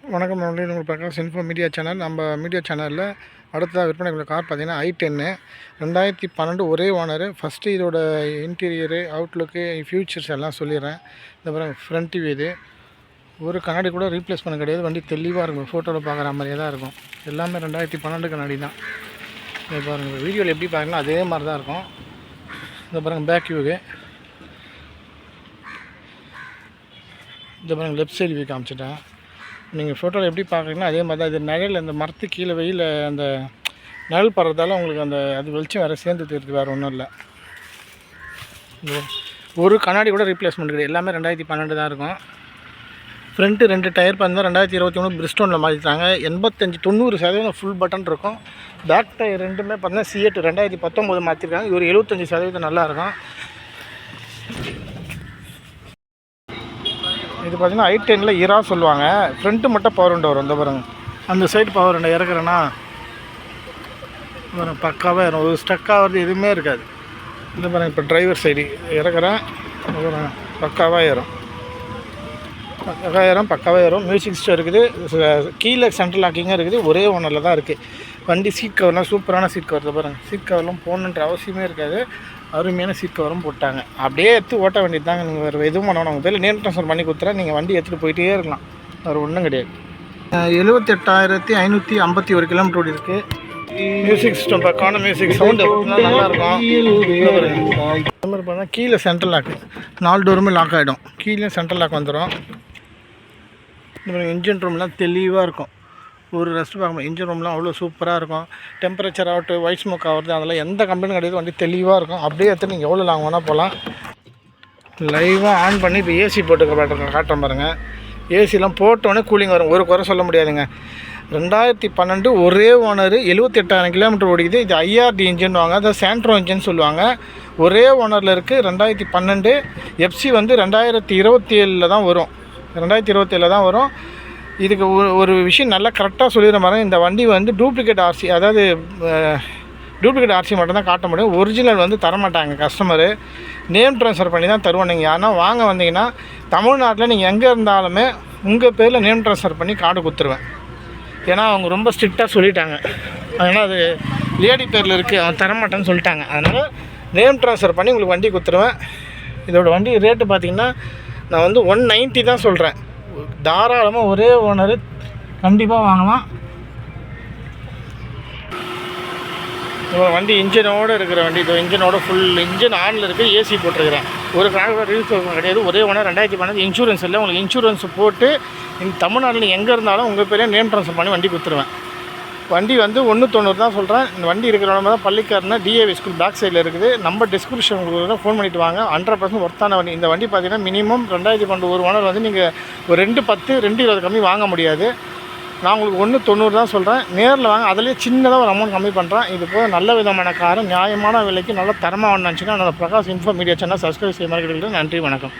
வணக்கம் நன்றி. உங்கள் பிரகாஷ் இன்ஃபோ மீடியா சேனல். நம்ம மீடியா சேனலில் அடுத்ததாக விற்பனைக்குள்ள கார் பார்த்தீங்கன்னா i10 2012 ஒரே ஓனரு. ஃபஸ்ட்டு இதோட இன்டீரியரு, அவுட்லுக்கு, ஃபியூச்சர்ஸ் எல்லாம் சொல்லிடுறேன். இந்த பாருங்கள், ஃப்ரண்ட் டிவி இது. ஒரு கண்ணாடி கூட ரீப்ளேஸ் பண்ண கிடையாது. வண்டி தெளிவாக இருக்கும், ஃபோட்டோவில் பார்க்குற மாதிரியே தான் இருக்கும். எல்லாமே 2012 கண்ணாடி தான். இதை பாருங்கள், வீடியோவில் எப்படி பார்க்கலாம் அதே மாதிரி தான் இருக்கும். இந்த பாருங்கள், பேக் வியூக்கு. இந்த பாருங்கள், லெஃப்ட் சைடு வியூ காமிச்சிட்டேன். நீங்கள் ஃபோட்டோவில் எப்படி பார்க்குறீங்களோ அதே மாதிரி தான். இது நிழல், அந்த மரத்து கீழே வெயில் அந்த நிழல் படுறதால உங்களுக்கு அந்த அது வெளிச்சம் வேறு சேர்ந்து தெரியுது, வேறு ஒன்றும் இல்லை. ஒரு கண்ணாடி கூட ரீப்ளேஸ்மெண்ட் கிடையாது. எல்லாமே 2012 தான் இருக்கும். ஃப்ரண்ட்டு 2 டயர் பார்த்தா 2023 பிரிஸ்டோனில் மாற்றிட்டாங்க. 85-90% ஃபுல் பட்டன் இருக்கும். பேக் டயர் ரெண்டுமே பார்த்தீங்கன்னா C8 2019 மாற்றிருக்காங்க. இது ஒரு 75% நல்லாயிருக்கும். இது பார்த்திங்கன்னா i10 இரா சொல்லுவாங்க. ஃப்ரண்ட்டு மட்டும் பவர் விண்டோ வரும். இந்த பாருங்க, அந்த சைடு பவர் விண்டோ இறக்குறேன்னா வரும், பக்காவாக வரும். ஒரு ஸ்டக் ஆகிறது எதுவுமே இருக்காது. இந்த பாருங்கள், இப்போ டிரைவர் சைடு இறக்குறேன், பக்காவாக ஏறும். பக்காவாக ஏறும். மியூசிக் சிஸ்டம் இருக்குது. கீழே சென்ட்ரல் லாக்கிங்கும் இருக்குது. ஒரே ஓனரில் தான் இருக்குது. வண்டி சீட் கவர்லாம் சூப்பரான சீட் கவர். பாருங்கள், சீட் கவர்லாம் போகணுன்ற அவசியமே இருக்காது. அருமையான சீட் கவரும் போட்டாங்க. அப்படியே எடுத்து ஓட்ட வேண்டியது தாங்க. நீங்கள் வேறு எதுவும் பண்ணணும். உங்கள் பேரில் நேம் ட்ரான்ஸ்ஃபர் பண்ணி கொடுத்துறேன். நீங்கள் வண்டி எடுத்துகிட்டு போயிட்டே இருக்கலாம். வேறு ஒன்றும் கிடையாது. 78,551 கிலோமீட்டர் ஓடி இருக்குது. மியூசிக் சிஸ்டம் பக்கான மியூசிக் சவுண்டு நல்லாயிருக்கும். இந்த மாதிரி பார்த்தா கீழே சென்ட்ரல் லாக்கு, 4 டோருமே லாக் ஆகிடும். கீழே சென்ட்ரல் லாக் வந்துடும். இந்த மாதிரி இன்ஜின் ரூம்லாம் தெளிவாக இருக்கும். ஒரு ரெஸ்ட் பார்க்கணும். இன்ஜின் ரூம்லாம் அவ்வளோ சூப்பராக இருக்கும். டெம்பரேச்சர் ஆகட்டு, ஒயிட் ஸ்மோக் ஆகிறது, அதெல்லாம் எந்த கம்பெனி கிடையாது. வண்டி தெளிவாக இருக்கும். அப்படியே எடுத்து நீங்கள் எவ்வளோ லாங் வேணால் போகலாம். லைவாக ஆன் பண்ணி இப்போ ஏசி போட்டு காட்டுறேன் பாருங்கள். ஏசிலாம் போட்டோன்னே கூலிங் வரும். ஒரு குறை சொல்ல முடியாதுங்க. 2012 ஒரே ஓனர், 78,000 கிலோமீட்டர் ஓடிக்குது. இது IRD இன்ஜின் வாங்க, அதாவது சாண்ட்ரோ இன்ஜின் சொல்லுவாங்க. ஒரே ஓனரில் இருக்குது. 2012 FC வந்து 2027 தான் வரும். 2027 தான் வரும். இதுக்கு ஒரு விஷயம் நல்லா கரெக்டாக சொல்லிடுற மாதிரி, இந்த வண்டி வந்து டூப்ளிகேட் RC, அதாவது டூப்ளிகேட் RC மட்டும் தான் காட்ட முடியும். ஒரிஜினல் வந்து தரமாட்டாங்க கஸ்டமரு. நேம் ட்ரான்ஸ்ஃபர் பண்ணி தான் தருவோம். நீங்கள் யாருன்னா வாங்க வந்தீங்கன்னா தமிழ்நாட்டில் நீங்கள் எங்கே இருந்தாலுமே உங்கள் பேரில் நேம் ட்ரான்ஸ்ஃபர் பண்ணி கார்டு கொடுத்துருவேன். ஏன்னா அவங்க ரொம்ப ஸ்ட்ரிக்டாக சொல்லிட்டாங்க. அதனால் அது லேடி பேரில் இருக்குது, அவன் தரமாட்டேன்னு சொல்லிட்டாங்க. அதனால் நேம் ட்ரான்ஸ்ஃபர் பண்ணி உங்களுக்கு வண்டி கொடுத்துருவேன். இதோட வண்டி ரேட்டு பார்த்திங்கன்னா நான் வந்து 190 தான் சொல்கிறேன். தாராளமாக ஒரே ஓனரு கண்டிப்பாக வாங்கலாம். வண்டி இன்ஜினோடு இருக்கிற வண்டி. இது இன்ஜினோட ஃபுல் இன்ஜின் ஆனில் இருக்குது. ஏசி போட்டிருக்கிறேன். ஒரு கார் ரீல்ஸ் கிடையாது. ஒரே ஓனர் 2012 இன்சூரன்ஸ் இல்லை. உங்களுக்கு இன்சூரன்ஸ் போட்டு இந்த தமிழ்நாட்டில் எங்கே இருந்தாலும் உங்கள் பேரே நேம் ட்ரான்ஸ்ஃபர் பண்ணி வண்டி கொடுத்துருவேன். வண்டி வந்து 190 தான் சொல்கிறேன். இந்த வண்டி இருக்கிற தான் பள்ளிக்காரனா DAV ஸ்கூல் பேக் சைடில் இருக்குது. நம்ம டிஸ்கிரிப்ஷன் உங்களுக்கு ஃபோன் பண்ணிவிட்டு வாங்க. 100% ஒர்த்தான வண்டி. இந்த வண்டி பார்த்தீங்கன்னா மினிமம் 2012 ஒரு ஓனர் வந்து நீங்கள் ஒரு 210, 220 கம்மி வாங்க முடியாது. நான் உங்களுக்கு 190 தான் சொல்கிறேன். நேரில் வாங்க. அதிலே சின்னதாக ஒரு அமௌண்ட் கம்மி பண்ணுறேன். இது போக நல்ல விதமான காரம் நியாயமான விலைக்கு நல்ல தரமாக நினச்சிங்கன்னா என்னோட Prakash info media channel subscribe செய்ய மாதிரி. நன்றி, வணக்கம்.